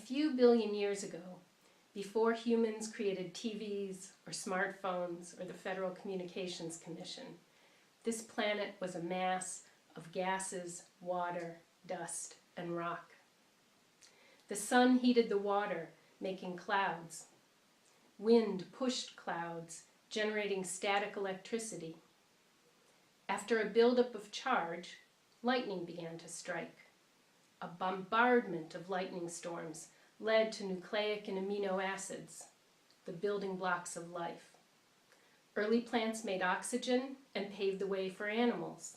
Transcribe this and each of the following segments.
few billion years ago, before humans created TVs or smartphones or the Federal Communications Commission, this planet was a mass of gases, water, dust, and rock. The sun heated the water, making clouds. Wind pushed clouds, generating static electricity. After a buildup of charge, lightning began to strike. A bombardment of lightning storms led to nucleic and amino acids, the building blocks of life. Early plants made oxygen and paved the way for animals.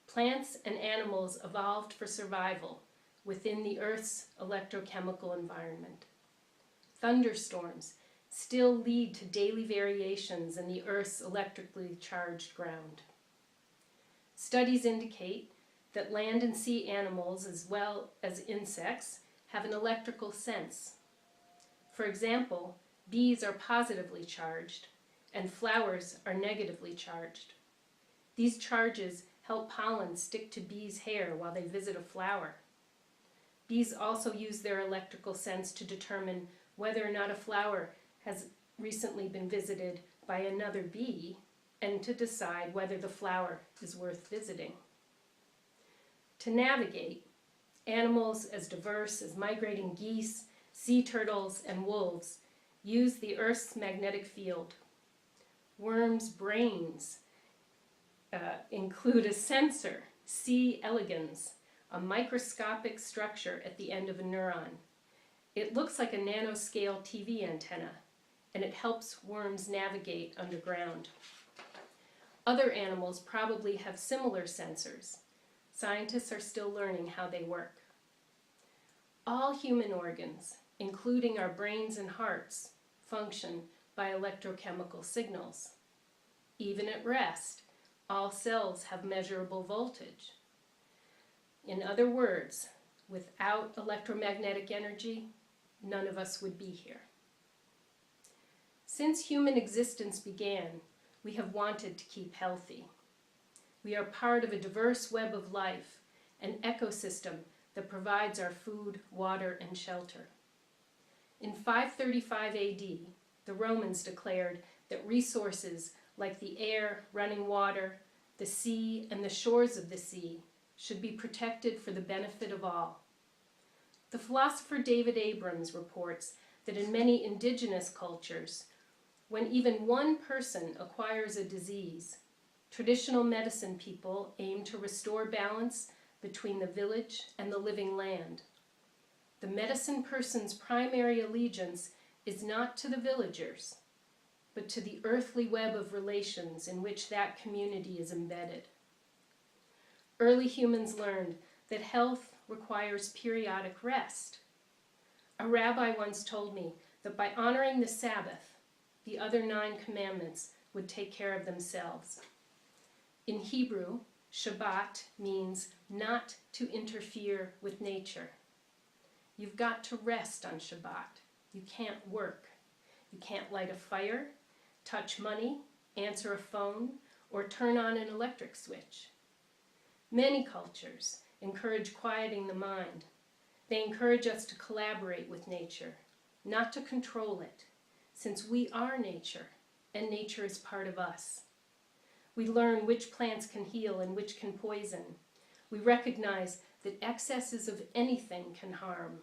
Plants and animals evolved for survival within the Earth's electrochemical environment. Thunderstorms still lead to daily variations in the Earth's electrically charged ground. Studies indicate that land and sea animals, as well as insects, have an electrical sense. For example, bees are positively charged and flowers are negatively charged. These charges help pollen stick to bees' hair while they visit a flower. Bees also use their electrical sense to determine whether or not a flower has recently been visited by another bee and to decide whether the flower is worth visiting. To navigate, animals as diverse as migrating geese, sea turtles, and wolves use the Earth's magnetic field. Worms' brains include a sensor, C. elegans, a microscopic structure at the end of a neuron. It looks like a nanoscale TV antenna, and it helps worms navigate underground. Other animals probably have similar sensors. Scientists are still learning how they work. All human organs, including our brains and hearts, function by electrochemical signals. Even at rest, all cells have measurable voltage. In other words, without electromagnetic energy, none of us would be here. Since human existence began, we have wanted to keep healthy. We are part of a diverse web of life, an ecosystem that provides our food, water, and shelter. In 535 AD, the Romans declared that resources like the air, running water, the sea, and the shores of the sea should be protected for the benefit of all. The philosopher David Abrams reports that in many indigenous cultures, when even one person acquires a disease, traditional medicine people aim to restore balance between the village and the living land. The medicine person's primary allegiance is not to the villagers, but to the earthly web of relations in which that community is embedded. Early humans learned that health requires periodic rest. A rabbi once told me that by honoring the Sabbath, the other 9 commandments would take care of themselves. In Hebrew, Shabbat means not to interfere with nature. You've got to rest on Shabbat. You can't work. You can't light a fire, touch money, answer a phone, or turn on an electric switch. Many cultures encourage quieting the mind. They encourage us to collaborate with nature, not to control it, since we are nature, and nature is part of us. We learn which plants can heal and which can poison. We recognize that excesses of anything can harm.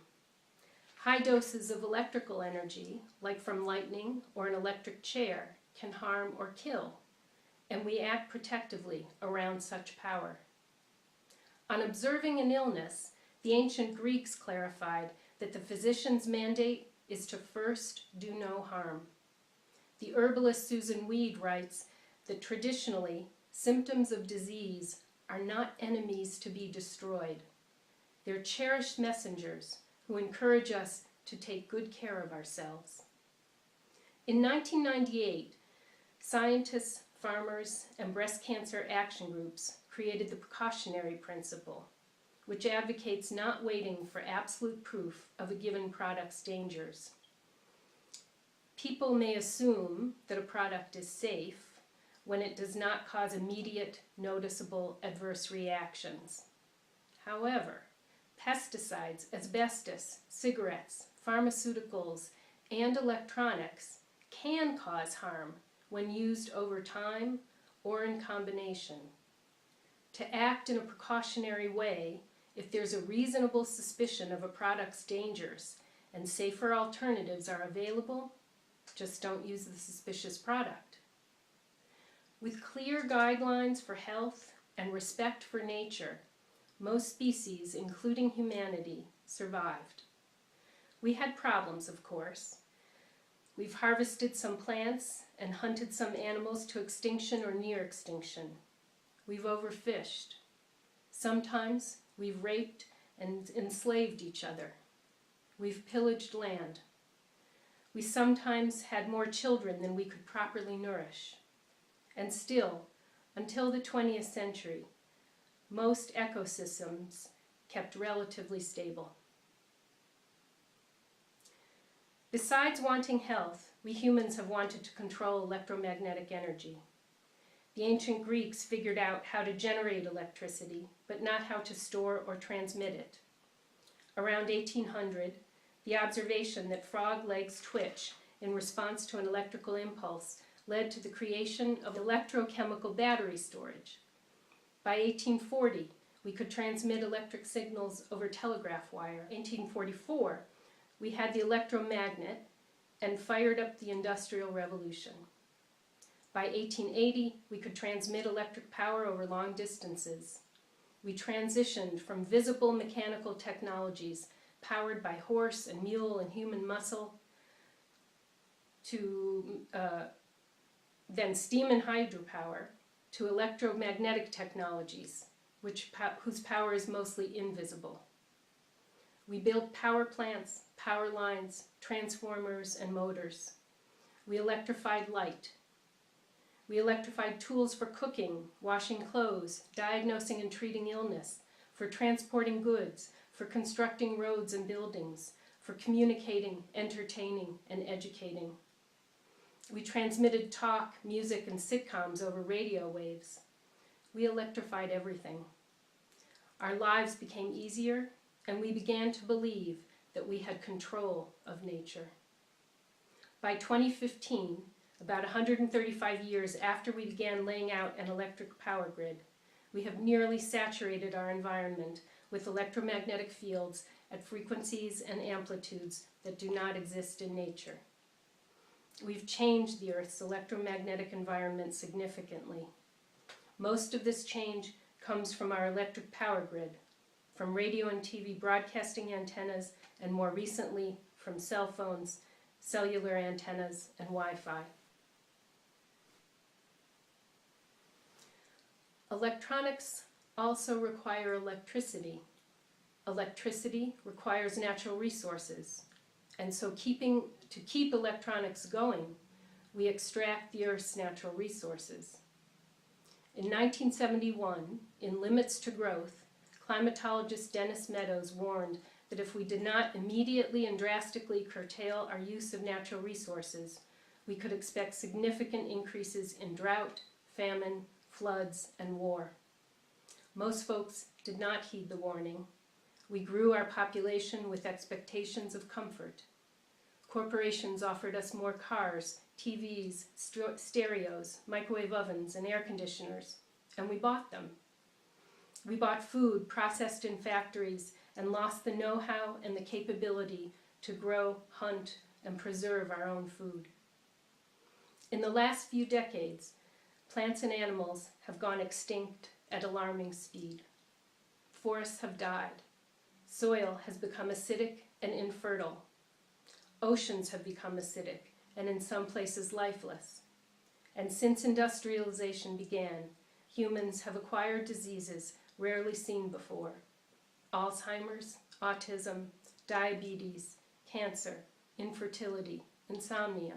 High doses of electrical energy, like from lightning or an electric chair, can harm or kill, and we act protectively around such power. On observing an illness, the ancient Greeks clarified that the physician's mandate is to first do no harm. The herbalist Susan Weed writes that traditionally, symptoms of disease are not enemies to be destroyed. They're cherished messengers who encourage us to take good care of ourselves. In 1998, scientists, farmers, and breast cancer action groups created the precautionary principle, which advocates not waiting for absolute proof of a given product's dangers. People may assume that a product is safe when it does not cause immediate, noticeable adverse reactions. However, Pesticides, asbestos, cigarettes, pharmaceuticals, and electronics can cause harm when used over time or in combination. To act in a precautionary way, if there's a reasonable suspicion of a product's dangers and safer alternatives are available, just don't use the suspicious product. With clear guidelines for health and respect for nature, most species, including humanity, survived. We had problems, of course. We've harvested some plants and hunted some animals to extinction or near extinction. We've overfished. Sometimes we've raped and enslaved each other. We've pillaged land. We sometimes had more children than we could properly nourish. And still, until the 20th century, most ecosystems kept relatively stable. Besides wanting health, we humans have wanted to control electromagnetic energy. The ancient Greeks figured out how to generate electricity, but not how to store or transmit it. Around 1800, the observation that frog legs twitch in response to an electrical impulse led to the creation of electrochemical battery storage. By 1840, we could transmit electric signals over telegraph wire. 1844, we had the electromagnet and fired up the Industrial Revolution. By 1880, we could transmit electric power over long distances. We transitioned from visible mechanical technologies powered by horse and mule and human muscle to then steam and hydropower to electromagnetic technologies, whose power is mostly invisible. We built power plants, power lines, transformers, and motors. We electrified light. We electrified tools for cooking, washing clothes, diagnosing and treating illness, for transporting goods, for constructing roads and buildings, for communicating, entertaining, and educating. We transmitted talk, music, and sitcoms over radio waves. We electrified everything. Our lives became easier, and we began to believe that we had control of nature. By 2015, about 135 years after we began laying out an electric power grid, we have nearly saturated our environment with electromagnetic fields at frequencies and amplitudes that do not exist in nature. We've changed the Earth's electromagnetic environment significantly. Most of this change comes from our electric power grid, from radio and TV broadcasting antennas, and more recently from cell phones, cellular antennas, and Wi-Fi. Electronics also require electricity. Electricity requires natural resources, and so to keep electronics going, we extract the Earth's natural resources. In 1971, in Limits to Growth, climatologist Dennis Meadows warned that if we did not immediately and drastically curtail our use of natural resources, we could expect significant increases in drought, famine, floods, and war. Most folks did not heed the warning. We grew our population with expectations of comfort. Corporations offered us more cars, TVs, stereos, microwave ovens, and air conditioners, and we bought them. We bought food processed in factories and lost the know-how and the capability to grow, hunt, and preserve our own food. In the last few decades, plants and animals have gone extinct at alarming speed. Forests have died. Soil has become acidic and infertile. Oceans have become acidic and in some places lifeless. And since industrialization began, humans have acquired diseases rarely seen before: Alzheimer's, autism, diabetes, cancer, infertility, insomnia.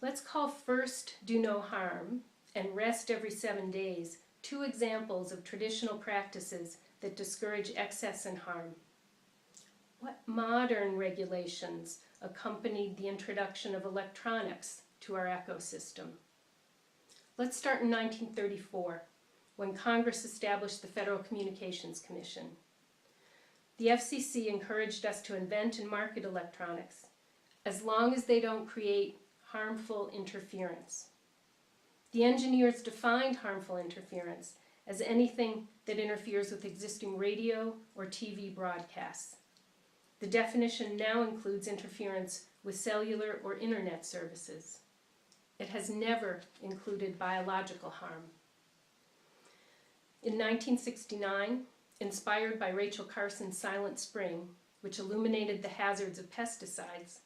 Let's call first do no harm and rest every 7 days two examples of traditional practices that discourage excess and harm. What modern regulations accompanied the introduction of electronics to our ecosystem? Let's start in 1934, when Congress established the Federal Communications Commission. The FCC encouraged us to invent and market electronics as long as they don't create harmful interference. The engineers defined harmful interference as anything that interferes with existing radio or TV broadcasts. The definition now includes interference with cellular or internet services. It has never included biological harm. In 1969, inspired by Rachel Carson's Silent Spring, which illuminated the hazards of pesticides,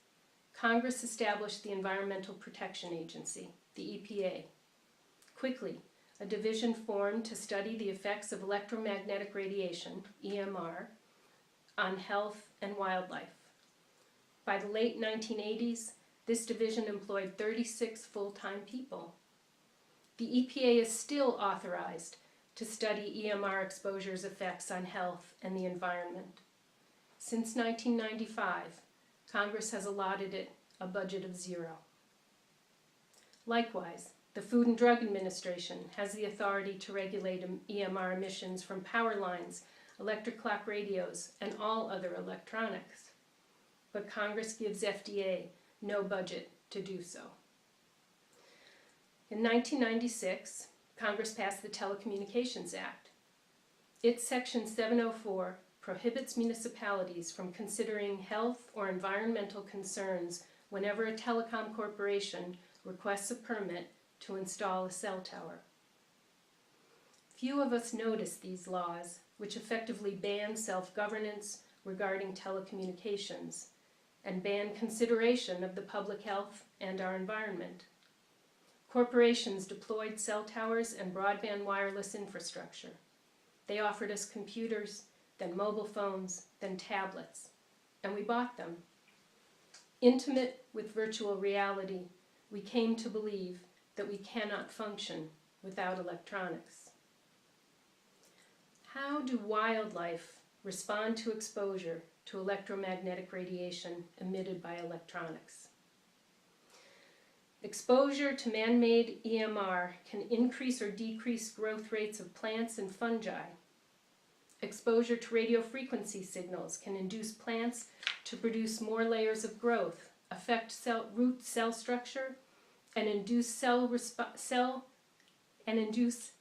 Congress established the Environmental Protection Agency, the EPA. Quickly, a division formed to study the effects of electromagnetic radiation, EMR, on health and wildlife. By the late 1980s, this division employed 36 full-time people. The EPA is still authorized to study EMR exposure's effects on health and the environment. Since 1995, Congress has allotted it a budget of $0. Likewise, the Food and Drug Administration has the authority to regulate EMR emissions from power lines, electric clock radios, and all other electronics. But Congress gives FDA no budget to do so. In 1996, Congress passed the Telecommunications Act. Its Section 704 prohibits municipalities from considering health or environmental concerns whenever a telecom corporation requests a permit to install a cell tower. Few of us notice these laws, which effectively ban self-governance regarding telecommunications and ban consideration of the public health and our environment. Corporations deployed cell towers and broadband wireless infrastructure. They offered us computers, then mobile phones, then tablets, and we bought them. Intimate with virtual reality, we came to believe that we cannot function without electronics. How do wildlife respond to exposure to electromagnetic radiation emitted by electronics? Exposure to man-made EMR can increase or decrease growth rates of plants and fungi. Exposure to radio frequency signals can induce plants to produce more layers of growth, affect root cell structure, and induce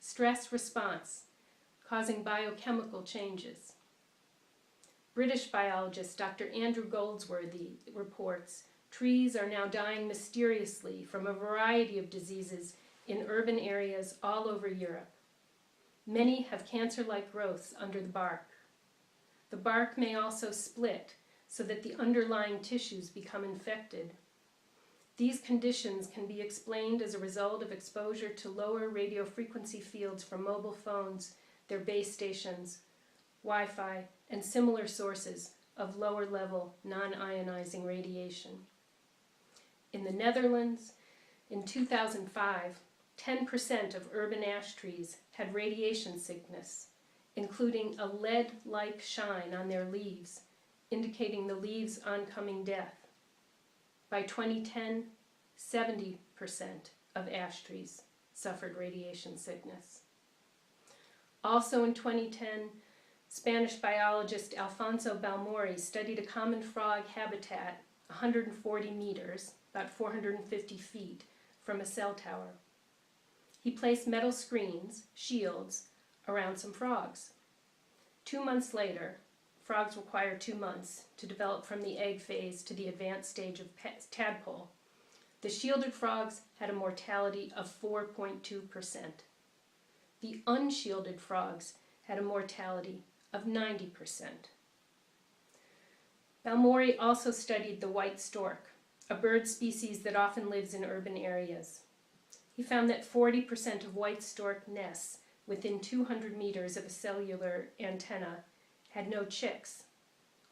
stress response, causing biochemical changes. British biologist Dr. Andrew Goldsworthy reports trees are now dying mysteriously from a variety of diseases in urban areas all over Europe. Many have cancer-like growths under the bark. The bark may also split so that the underlying tissues become infected. These conditions can be explained as a result of exposure to lower radio frequency fields from mobile phones, their base stations, Wi-Fi, and similar sources of lower-level non-ionizing radiation. In the Netherlands, in 2005, 10% of urban ash trees had radiation sickness, including a lead-like shine on their leaves, indicating the leaves' oncoming death. By 2010, 70% of ash trees suffered radiation sickness. Also in 2010, Spanish biologist Alfonso Balmori studied a common frog habitat 140 meters, about 450 feet, from a cell tower. He placed metal screens, shields, around some frogs. 2 months later, frogs require 2 months to develop from the egg phase to the advanced stage of tadpole. The shielded frogs had a mortality of 4.2%. The unshielded frogs had a mortality of 90%. Balmori also studied the white stork, a bird species that often lives in urban areas. He found that 40% of white stork nests within 200 meters of a cellular antenna had no chicks,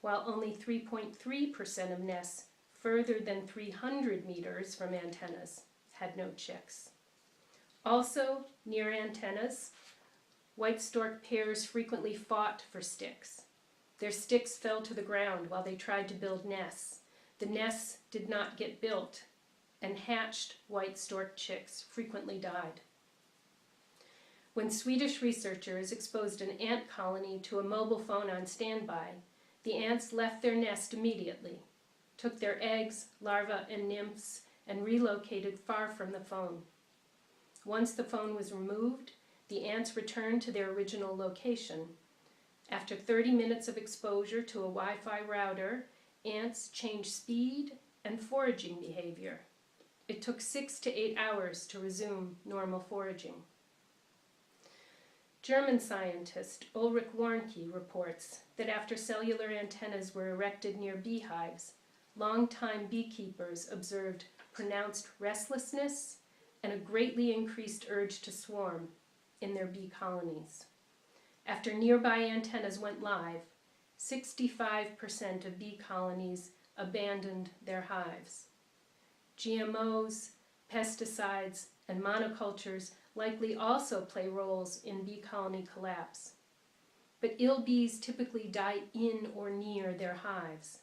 while only 3.3% of nests further than 300 meters from antennas had no chicks. Also, near antennas, white stork pairs frequently fought for sticks. Their sticks fell to the ground while they tried to build nests. The nests did not get built, and hatched white stork chicks frequently died. When Swedish researchers exposed an ant colony to a mobile phone on standby, the ants left their nest immediately, took their eggs, larvae, and nymphs, and relocated far from the phone. Once the phone was removed, the ants returned to their original location. After 30 minutes of exposure to a Wi-Fi router, ants changed speed and foraging behavior. It took 6 to 8 hours to resume normal foraging. German scientist Ulrich Warnke reports that after cellular antennas were erected near beehives, long-time beekeepers observed pronounced restlessness and a greatly increased urge to swarm in their bee colonies. After nearby antennas went live, 65% of bee colonies abandoned their hives. GMOs, pesticides, and monocultures likely also play roles in bee colony collapse. But ill bees typically die in or near their hives.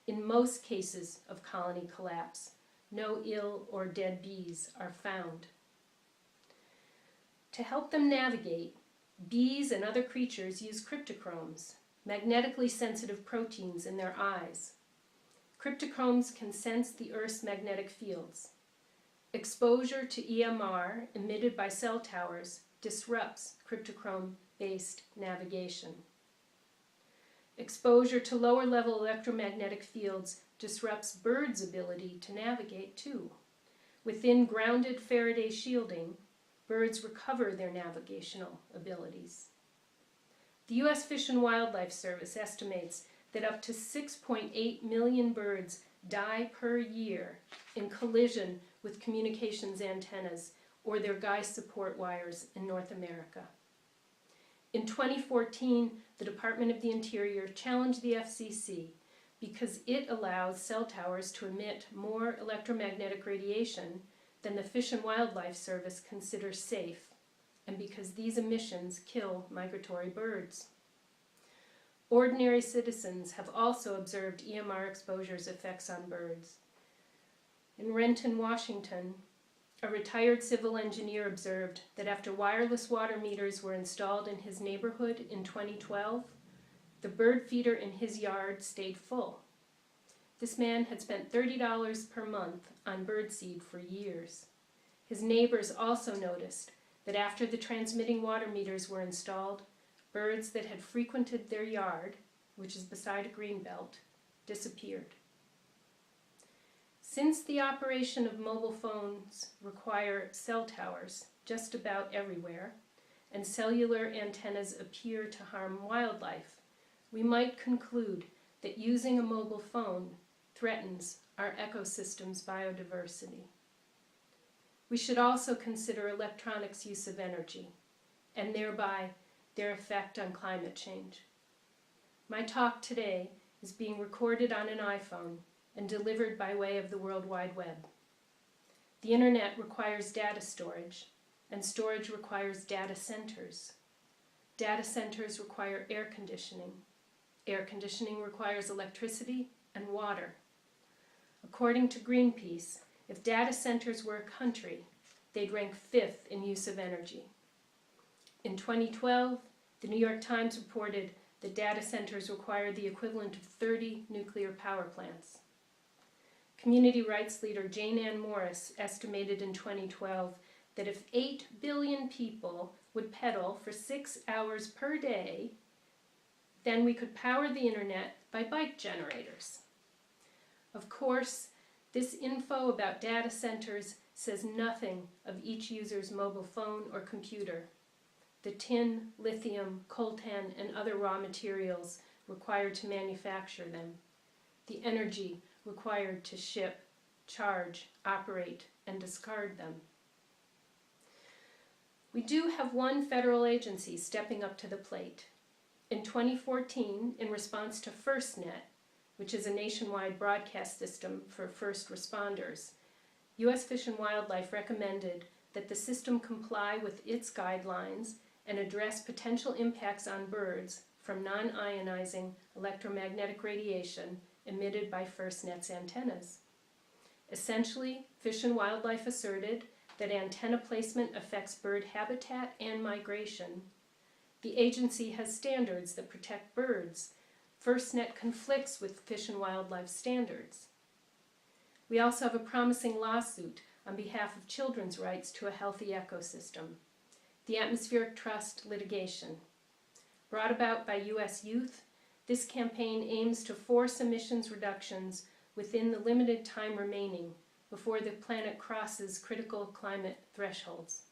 In most cases of colony collapse, no ill or dead bees are found. To help them navigate, bees and other creatures use cryptochromes, magnetically sensitive proteins in their eyes. Cryptochromes can sense the Earth's magnetic fields. Exposure to EMR emitted by cell towers disrupts cryptochrome-based navigation. Exposure to lower-level electromagnetic fields disrupts birds' ability to navigate too. Within grounded Faraday shielding, birds recover their navigational abilities. The U.S. Fish and Wildlife Service estimates that up to 6.8 million birds die per year in collision with communications antennas or their guy support wires in North America. In 2014, the Department of the Interior challenged the FCC because it allows cell towers to emit more electromagnetic radiation than the Fish and Wildlife Service considers safe, and because these emissions kill migratory birds. Ordinary citizens have also observed EMR exposure's effects on birds. In Renton, Washington, a retired civil engineer observed that after wireless water meters were installed in his neighborhood in 2012, the bird feeder in his yard stayed full. This man had spent $30 per month on birdseed for years. His neighbors also noticed that after the transmitting water meters were installed, birds that had frequented their yard, which is beside a greenbelt, disappeared. Since the operation of mobile phones require cell towers just about everywhere, and cellular antennas appear to harm wildlife, we might conclude that using a mobile phone threatens our ecosystem's biodiversity. We should also consider electronics' use of energy, and thereby their effect on climate change. My talk today is being recorded on an iPhone and delivered by way of the World Wide Web. The internet requires data storage, and storage requires data centers. Data centers require air conditioning. Air conditioning requires electricity and water. According to Greenpeace, if data centers were a country, they'd rank 5th in use of energy. In 2012, the New York Times reported that data centers require the equivalent of 30 nuclear power plants. Community rights leader Jane Ann Morris estimated in 2012 that if 8 billion people would pedal for 6 hours per day, then we could power the internet by bike generators. Of course, this info about data centers says nothing of each user's mobile phone or computer, the tin, lithium, coltan, and other raw materials required to manufacture them, the energy required to ship, charge, operate, and discard them. We do have one federal agency stepping up to the plate. In 2014, in response to FirstNet, which is a nationwide broadcast system for first responders, U.S. Fish and Wildlife recommended that the system comply with its guidelines and address potential impacts on birds from non-ionizing electromagnetic radiation emitted by FirstNet's antennas. Essentially, Fish and Wildlife asserted that antenna placement affects bird habitat and migration. The agency has standards that protect birds. FirstNet conflicts with Fish and Wildlife standards. We also have a promising lawsuit on behalf of children's rights to a healthy ecosystem, the Atmospheric Trust litigation. Brought about by U.S. youth, this campaign aims to force emissions reductions within the limited time remaining before the planet crosses critical climate thresholds.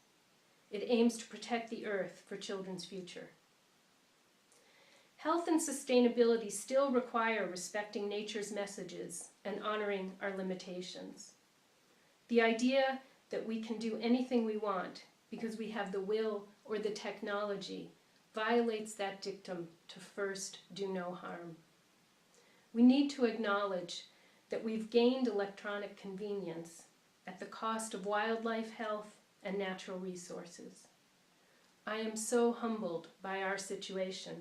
It aims to protect the Earth for children's future. Health and sustainability still require respecting nature's messages and honoring our limitations. The idea that we can do anything we want because we have the will or the technology violates that dictum to first do no harm. We need to acknowledge that we've gained electronic convenience at the cost of wildlife health and natural resources. I am so humbled by our situation,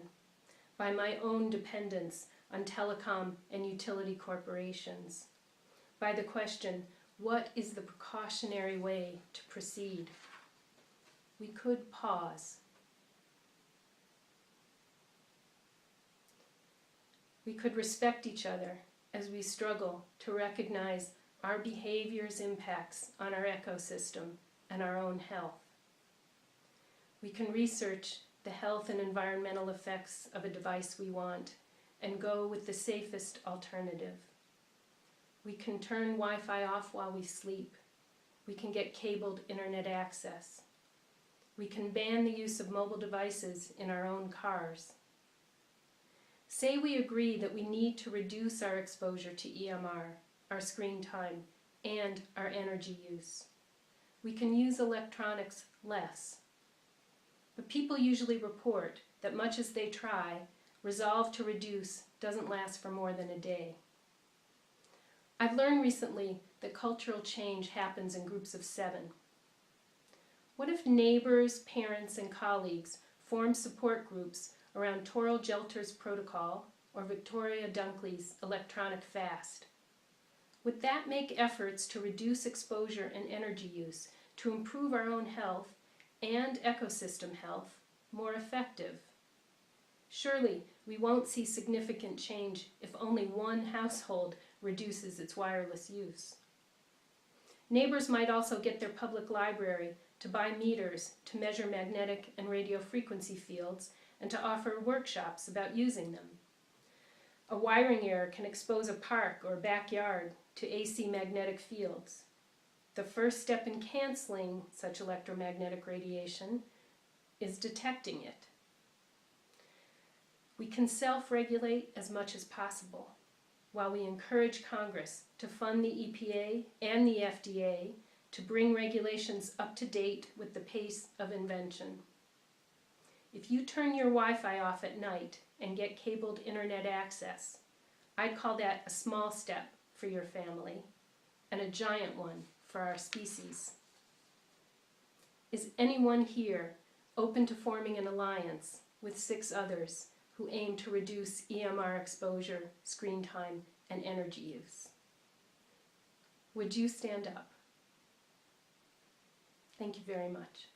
by my own dependence on telecom and utility corporations, by the question, what is the precautionary way to proceed? We could pause. We could respect each other as we struggle to recognize our behavior's impacts on our ecosystem and our own health. We can research the health and environmental effects of a device we want and go with the safest alternative. We can turn Wi-Fi off while we sleep. We can get cabled internet access. We can ban the use of mobile devices in our own cars. Say we agree that we need to reduce our exposure to EMR, our screen time, and our energy use. We can use electronics less. But people usually report that much as they try, resolve to reduce doesn't last for more than a day. I've learned recently that cultural change happens in groups of 7. What if neighbors, parents, and colleagues form support groups around Toril Gelter's protocol or Victoria Dunkley's electronic fast? Would that make efforts to reduce exposure and energy use to improve our own health and ecosystem health more effective? Surely we won't see significant change if only one household reduces its wireless use. Neighbors might also get their public library to buy meters to measure magnetic and radio frequency fields and to offer workshops about using them. A wiring error can expose a park or backyard to AC magnetic fields. The first step in canceling such electromagnetic radiation is detecting it. We can self-regulate as much as possible, while we encourage Congress to fund the EPA and the FDA to bring regulations up to date with the pace of invention. If you turn your Wi-Fi off at night and get cabled internet access, I'd call that a small step for your family and a giant one for our species. Is anyone here open to forming an alliance with 6 others who aim to reduce EMR exposure, screen time, and energy use? Would you stand up? Thank you very much.